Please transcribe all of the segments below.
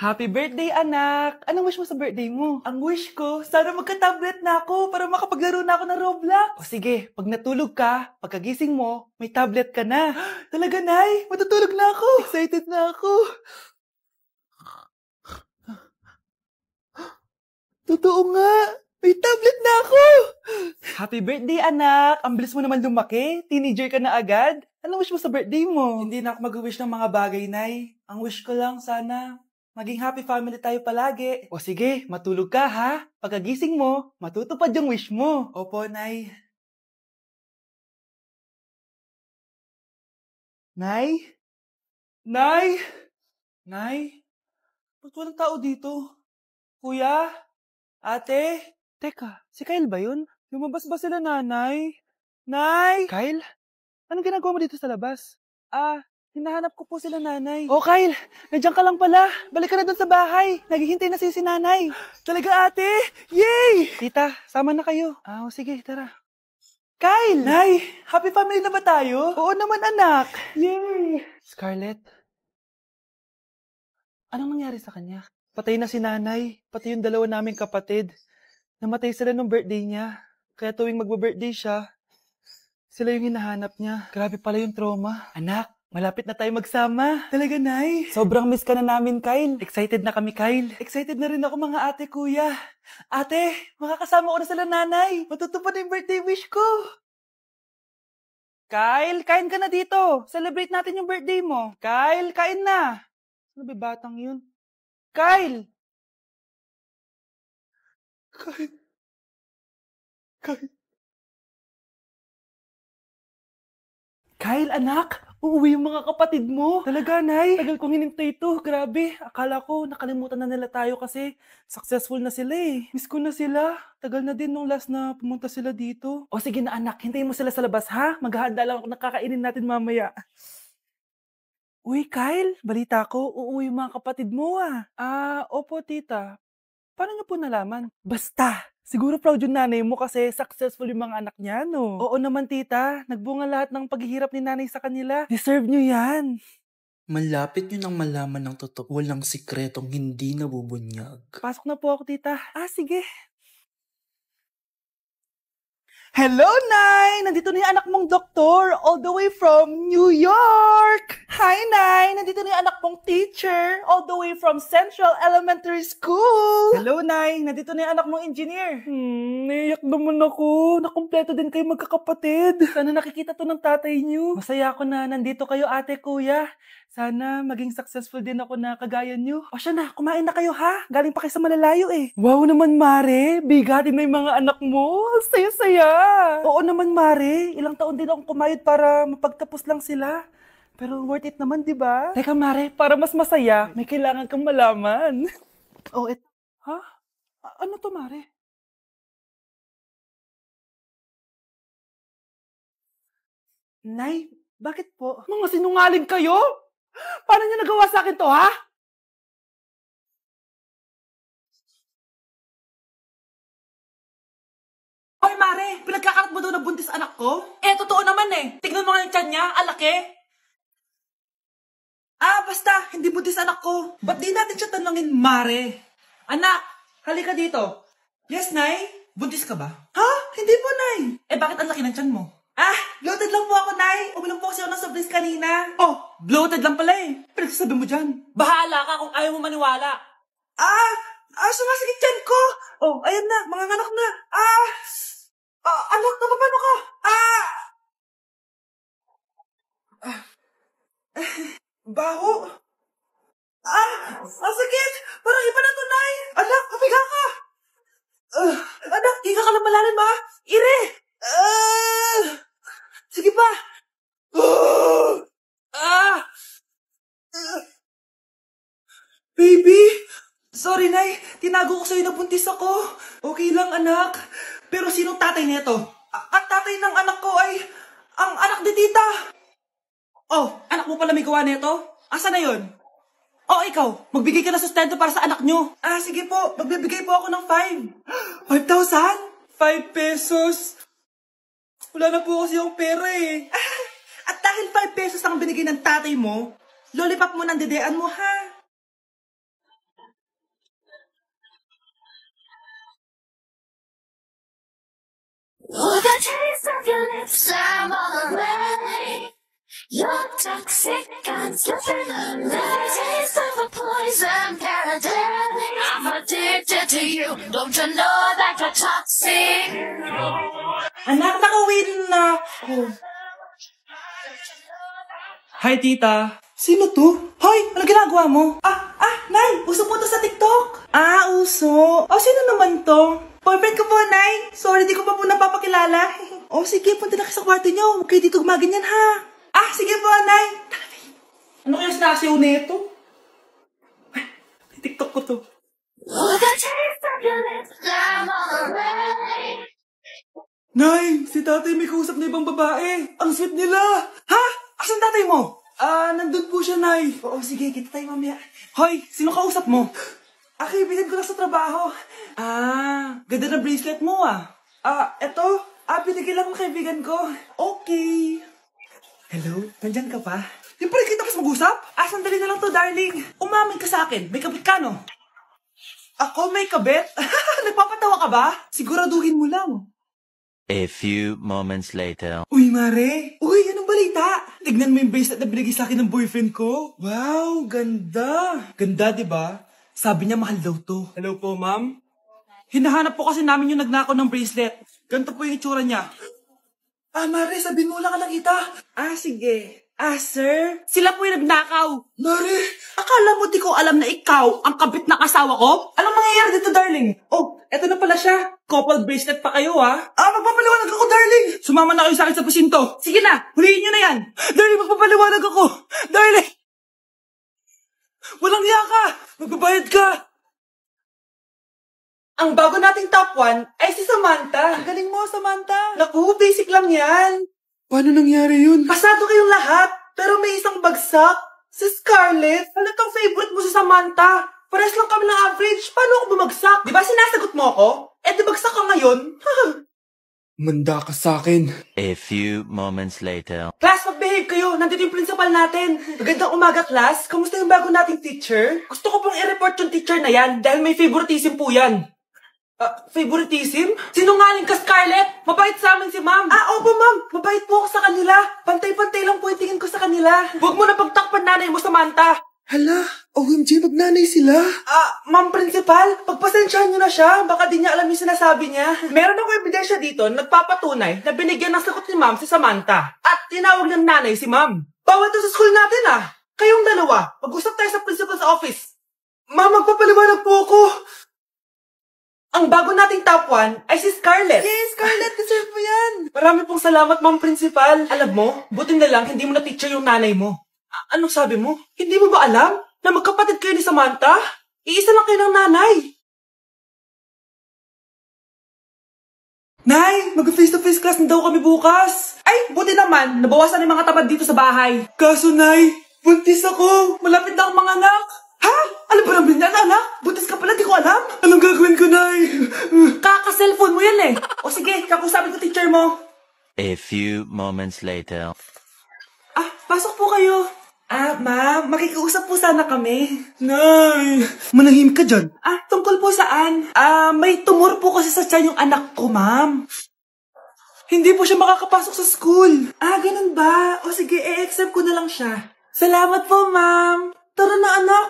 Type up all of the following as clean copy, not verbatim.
Happy birthday, anak! Anong wish mo sa birthday mo? Ang wish ko, sana magka-tablet na ako para makapaglaro na ako ng Roblox. O sige, pag natulog ka, pagkagising mo, may tablet ka na. Talaga, Nay? Matutulog na ako. Excited na ako. Totoo nga! May tablet na ako! Happy birthday, anak! Ang bilis mo naman lumaki. Teenager ka na agad. Anong wish mo sa birthday mo? Hindi na ako mag-wish ng mga bagay, Nay. Ang wish ko lang, sana maging happy family tayo palagi. O sige, matulog ka ha. Pagkagising mo, matutupad yung wish mo. Opo, Nay. Nay? Nay? Nay? Ba't walang tao dito? Kuya? Ate? Teka, si Kyle ba yun? Lumabas ba sila, nanay? Nay! Kyle? Anong ginagawa mo dito sa labas? Hinahanap ko po sila, nanay. Oh, Kyle! Nandiyan ka lang pala. Balik ka na dun sa bahay. Naghihintay na si nanay. Talaga, ate? Yay! Tita, sama na kayo. Sige, tara. Kyle! Nay! Happy family na ba tayo? Oo naman, anak. Yay! Scarlett? Anong nangyari sa kanya? Patay na si nanay, pati yung dalawa naming kapatid. Namatay sila nung birthday niya. Kaya tuwing magbe-birthday siya, sila yung hinahanap niya. Grabe pala yung trauma. Anak, malapit na tayo magsama. Talaga, Nay. Sobrang miss ka na namin, Kyle. Excited na kami, Kyle. Excited na rin ako, mga ate, kuya. Ate, makakasama ko na sila, nanay. Matutupad na yung birthday wish ko. Kyle, kain ka na dito. Celebrate natin yung birthday mo. Kyle, kain na. Ano ba batang yun? Kyle! Kyle, anak! Uuwi yung mga kapatid mo. Talaga, Nay? Tagal kong hinintay ito. Grabe. Akala ko nakalimutan na nila tayo kasi successful na sila eh. Miss ko na sila. Tagal na din nung last na pumunta sila dito. O sige na, anak. Hintayin mo sila sa labas, ha? Maghahanda lang ako na kakainin natin mamaya. Uy, Kyle. Balita ko, uuwi yung mga kapatid mo ah. Opo, tita. Paano niyo po nalaman? Basta! Siguro proud yung nanay mo kasi successful yung mga anak niya, no? Oo naman, tita. Nagbunga lahat ng paghihirap ni nanay sa kanila. Deserve niyo yan. Malapit nyo nang malaman ng totoo. Walang sikretong hindi nabubunyag. Pasok na po ako, tita. Sige. Hello, Nay! Nandito na yung anak mong doktor, all the way from New York! Hi, Nay! Nandito na yung anak mong teacher, all the way from Central Elementary School! Hello, Nay! Nandito na yung anak mong engineer. Naiyak naman ako. Nakumpleto din kayo magkakapatid. Sana nakikita to ng tatay niyo. Masaya ako na nandito kayo, ate, kuya. Sana maging successful din ako na kagaya niyo. O siya na, kumain na kayo ha? Galing pa kayo sa malalayo eh. Wow naman, Mare. Bigatin na yung mga anak mo. Saya-saya. Oo naman, Mare. Ilang taon din akong kumayod para mapagtapos lang sila. Pero worth it naman, di ba? Teka, Mare, para mas masaya, may kailangan kang malaman. Ha? Ano to, Mare? Nay, bakit po? Mga sinungaling kayo? Paano niyo nagawa sa akin to, ha? Hoy, Mare! Pinagkakarat mo daw na buntis anak ko? Totoo naman eh. Tignan mo nga yung tiyan niya, alaki. Basta, hindi buntis anak ko. Ba't di natin siya tanungin, Mare? Anak, halika dito. Yes, Nay? Buntis ka ba? Ha? Hindi po, Nay. Bakit ang laki ng tiyan mo? Bloated lang po ako, Nay. Uminom po kasi ako ng soft drinks kanina. Bloated lang pala eh. Pinagsasabi mo dyan. Bahala ka kung ayaw mo maniwala. Sumasakit tiyan ko. Ayan na, mga anak na. Anak, napapano ka? Baho. Sakit. Parang iba na to, Nay. Anak, papiga ka. Anak, higa ka lang malalim, ha? Ire. Sige pa. Baby. Sorry, Nay. Tinago ko sa'yo na buntis ako. Okay lang, anak. Pero sinong tatay nito? Ang tatay ng anak ko ay ang anak ni tita. Anak mo pala may gawa nito? Asa na yun? Ikaw, magbigay ka na sustento para sa anak nyo. Sige po, magbibigay po ako ng 5,000? 5 pesos? Wala na po kasi yung pera eh. At dahil 5 pesos ang binigay ng tatay mo, lollipop mo ng dedean mo, ha? of your lips, I'm all away. You're toxic, I'm slipping away. Taste of a poison paradise. I'm addicted to you. Don't you know that you're toxic? Anak, nakauwi din na ako. Hi, tita. Sino to? Hoy, ano ginagawa mo? Nay, uso po to sa TikTok. Uso. Sino naman to? Boyfriend ko po, Nay. Sorry, di ko pa po napapakilala. Sige, punta na kayo sa kwarto niyo. Huwag kayo dito gumaganyan, ha? Sige po, Nay. Ano kaya sinasiyaw nito? TikTok ko to. Oh, the taste of your lips, I'm all away. Nay, si tatay may kausap na ibang babae. Ang sweet nila. Ha? Asan tatay mo? Nandun po siya, Nay. Oo, sige, kita tayo mamaya. Hoy, sino kausap mo? Kaibigan ko lang sa trabaho. Ganda na bracelet mo, eto. Binigay lang ng kaibigan ko. Okay. Hello? Nandyan ka pa? Yung pala kita kasi mag-usap? Sandali na lang to, darling. Umamin ka sa akin. May kabit ka, no? Ako may kabit? Nagpapatawa ka ba? Siguraduhin mo lang. A few moments later. Uy, Mare! Uy, anong balita? Tignan mo yung bracelet na binigay sa akin ng boyfriend ko. Wow, ganda! Ganda, di ba? Sabi niya mahal daw to. Hello po, ma'am? Hinahanap po kasi namin yung nagnakaw ng bracelet. Ganito po yung itsura niya. Mare, sabihin mo lang ka nakita. Sige. Sir? Sila po yung nagnakaw. Mare! Akala mo di ko alam na ikaw ang kabit na kasawa ko? Anong mangyayari dito, darling? Eto na pala siya. Couple bracelet pa kayo, magpapaliwanag ako, darling. Sumama na kayo sa akin sa pasinto. Sige na, huliin nyo na yan. Darling, magpapaliwanag ako. Darling! Walang hiya ka. Magbabayad ka. Ang bago nating top 1 ay si Samantha. Ang galing mo, Samantha. Naku, basic lang yan. Paano nangyari yun? Pasado kayong lahat, pero may isang bagsak. Si Scarlett, halatang favorite mo si Samantha. Pares lang kami ng average. Paano ako bumagsak? Di ba sinasagot mo ako? Di bagsak ka ngayon? Manda ka sa akin. A few moments later. Class, mag-behave kayo. Nandito yung principal natin. Magandang umaga, class. Kamusta yung bago nating teacher? Gusto ko pong i-report yung teacher na yan dahil may favoritism po yan. Favoritism? Sinungaling ka, Scarlett? Mabait sa amin si ma'am. Opo, ma'am. Mabait po ako sa kanila. Pantay-pantay lang po yung tingin ko sa kanila. Huwag mo na pagtakpan nanay mo, Samantha. Hala, OMG, magnanay sila. Ma'am Principal, pagpasensyahan niyo na siya. Baka di niya alam yung sinasabi niya. Meron ako ebidensya dito nagpapatunay na binigyan ng sagot ni ma'am si Samantha. At tinawag ng nanay si ma'am. Bawal to sa school natin, Kayong dalawa, mag-usap tayo sa principal's office. Ma'am, magpapaliwanag po ako. Ang bago nating top 1 ay si Scarlett. Yes, Scarlett, deserve mo yan. Marami pong salamat, Ma'am Principal. Alam mo, buti na lang hindi mo na-teacher yung nanay mo. Anong sabi mo? Hindi mo ba alam na magkapatid kayo ni Samantha? Iisa lang kayo ng nanay. Nay, mag-face-to-face class na daw kami bukas. Ay, buti naman, nabawasan yung mga tamad dito sa bahay. Kaso, Nay, buntis ako. Malapit na akong mga anak. Ha? Alam ba namin yan, anak? Buntis ka pala, di ko alam. Anong gagawin ko, Nay? Kaka-cellphone mo yan sige, kakusapin ko teacher mo. A few moments later. Pasok po kayo. Ma'am, makikiusap po sana kami. Nay, manahimik ka dyan. Tungkol po saan? May tumor po kasi sa tiyan yung anak ko, ma'am. Hindi po siya makakapasok sa school. Ganun ba? Sige, i-accept ko na lang siya. Salamat po, ma'am. Tara na, anak.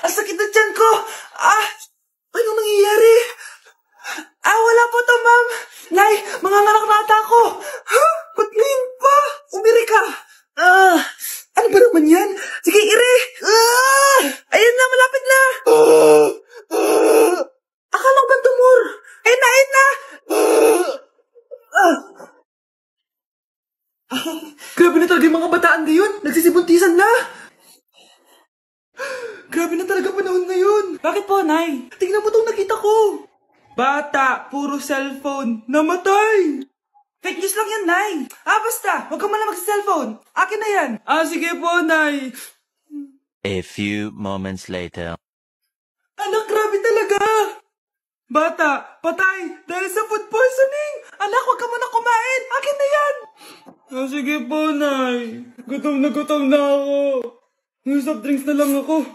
Ang sakit na tiyan ko. Anong nangyayari? Wala po to, ma'am. Nay, manganganak na ata ako. Ba't ngayon pa? Umiri ka. Ano ba naman yan? Sige, ire. Ayun na, malapit na. Akala ko ba tumor? Ayun na. Grabe na talaga yung mga bataan ngayon. Nagsisibuntisan na. Grabe na talaga panahon ngayon. Bakit po, Nay? Tingnan mo itong nakita ko. Bata, puro cellphone, namatay. Fake news lang yan, Nay. Basta, huwag ka man lang mag-cellphone. Akin na yan. Sige po, Nay. A few moments later. Anak, grabe talaga. Bata, patay, dahil sa food poisoning. Anak, huwag ka muna kumain. Akin na yan. Sige po, Nay. Gutom na ako. Soft drinks na lang ako.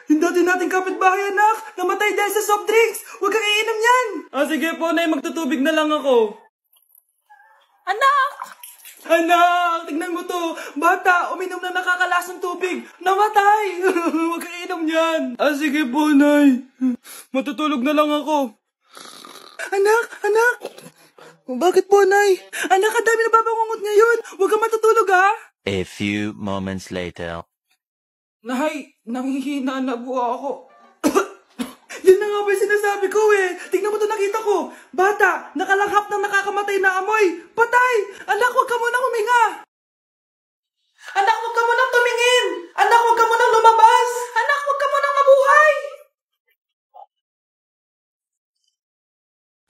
Yung dati nating kapitbahay, anak! Namatay dahil sa soft drinks! Huwag kang iinom yan! Sige po, Nay. Magtutubig na lang ako. Anak! Anak! Tignan mo to! Bata, uminom na nakakalasang tubig! Namatay! Huwag kang iinom yan! Sige po, Nay. Matutulog na lang ako. Anak! Anak! Bakit po, Nay? Anak, ang dami na babangungot ngayon! Huwag kang matutulog, ha? A few moments later. Nay, nanghihina na po ako. Yan na nga ba yung sinasabi ko eh. Tingnan mo to, nakita ko. Bata, nakalanghap ng